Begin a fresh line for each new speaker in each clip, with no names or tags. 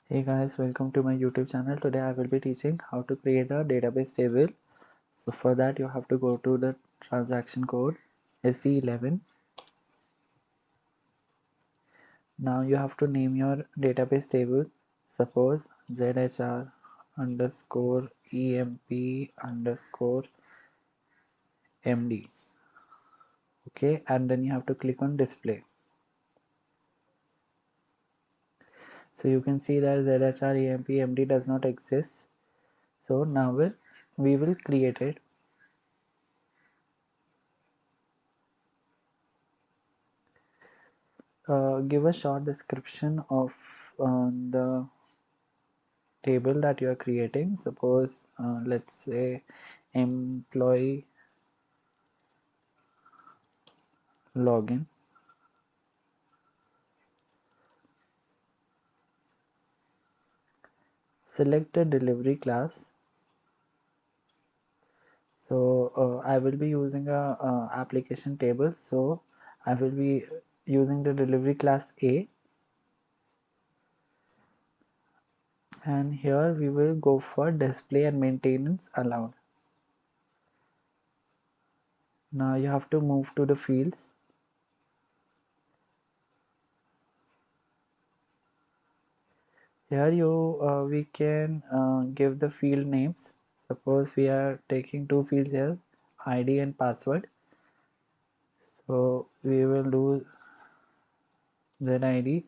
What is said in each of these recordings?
Hey guys, welcome to my YouTube channel. Today I will be teaching how to create a database table. So for that you have to go to the transaction code SE11. Now you have to name your database table. Suppose ZHR underscore EMP underscore MD. Okay, and then you have to click on display. So you can see that ZHR EMP MD does not exist. So now we will create it. Give a short description of the table that you are creating. Suppose let's say employee login. Select the delivery class. So I will be using a application table, so I will be using the delivery class A, and here we will go for display and maintenance allowed. Now you have to move to the fields. Here we can give the field names. Suppose we are taking two fields here, ID and password. So we will do ZID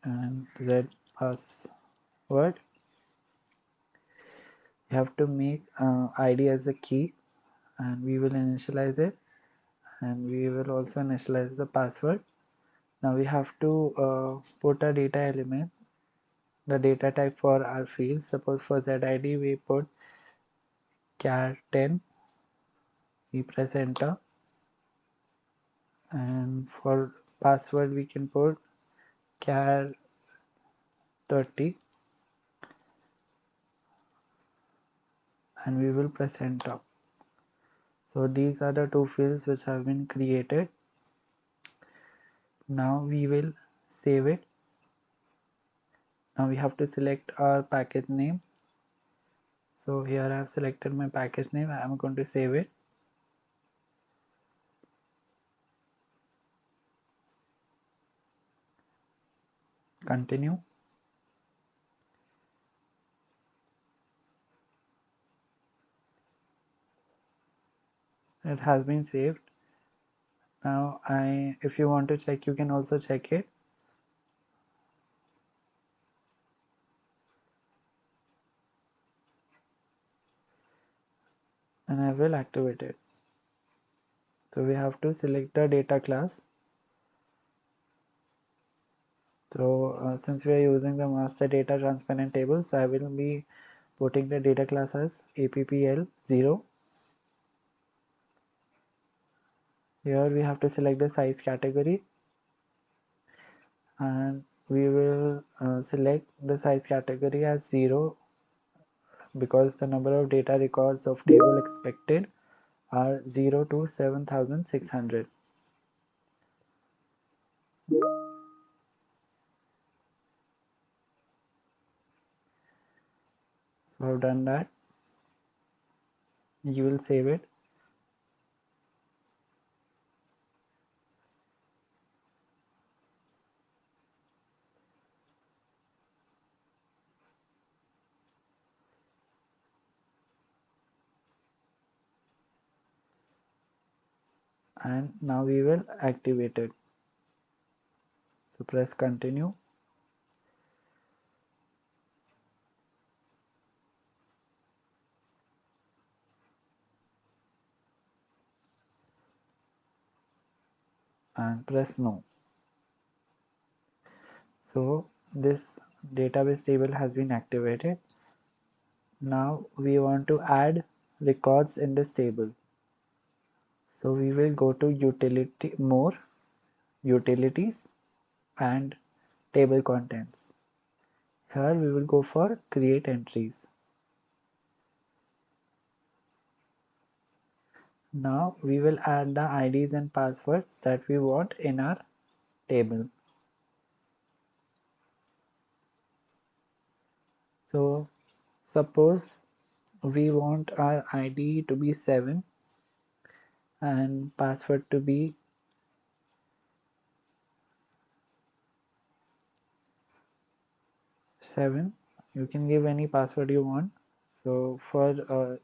and Z password. You have to make ID as a key, and we will initialize it, and we will also initialize the password. Now we have to put a data element, the data type for our fields. Suppose for ZID we put char 10, we press enter, and for password we can put char 30, and we will press enter. So these are the two fields which have been created. Now we will save it. Now we have to select our package name. So here I have selected my package name. I am going to save it. Continue. It has been saved. Now if you want to check, you can also check it. And I will activate it. So we have to select the data class. So since we are using the master data transparent table, so I will be putting the data class as APPL0. Here we have to select the size category, and we will select the size category as 0 because the number of data records of table expected are 0 to 7600. So I've done that. You will save it. And now we will activate it. So press continue. And press no. So this database table has been activated. Now we want to add records in this table. So we will go to utilities and table contents. Here we will go for create entries. Now we will add the IDs and passwords that we want in our table. So suppose we want our ID to be 7 and password to be 7. You can give any password you want. So for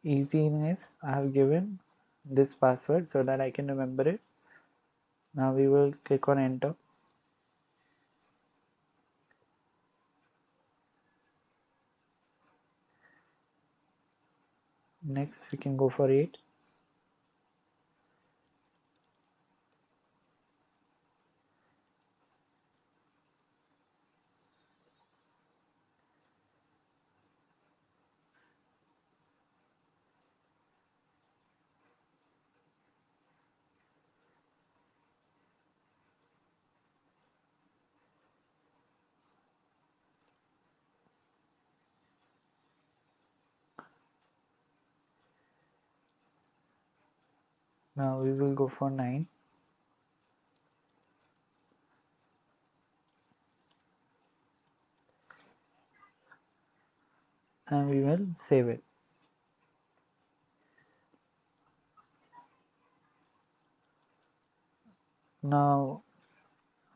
easiness, I have given this password so that I can remember it. Now we will click on enter. Next we can go for 8. Now we will go for 9 and we will save it. Now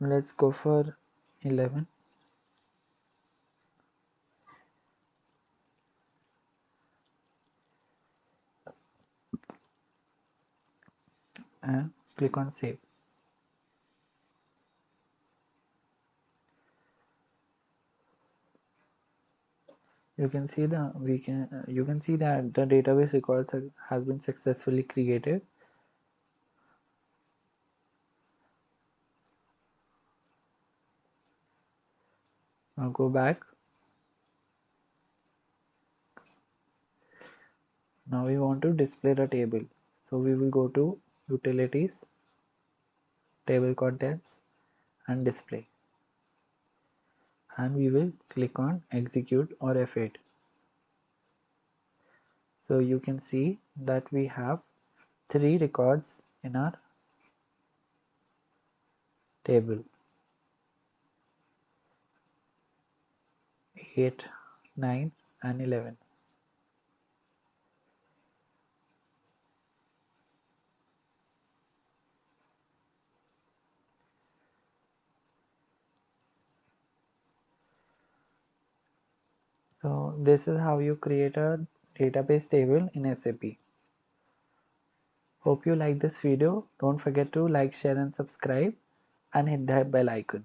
let's go for 11 and click on save. You can see that the database records has been successfully created. Now go back. Now we want to display the table. So we will go to utilities, table contents and display. And we will click on execute or F8. So you can see that we have 3 records in our table: 8, 9 and 11. So this is how you create a database table in SAP. Hope you like this video. Don't forget to like, share and subscribe and hit that bell icon.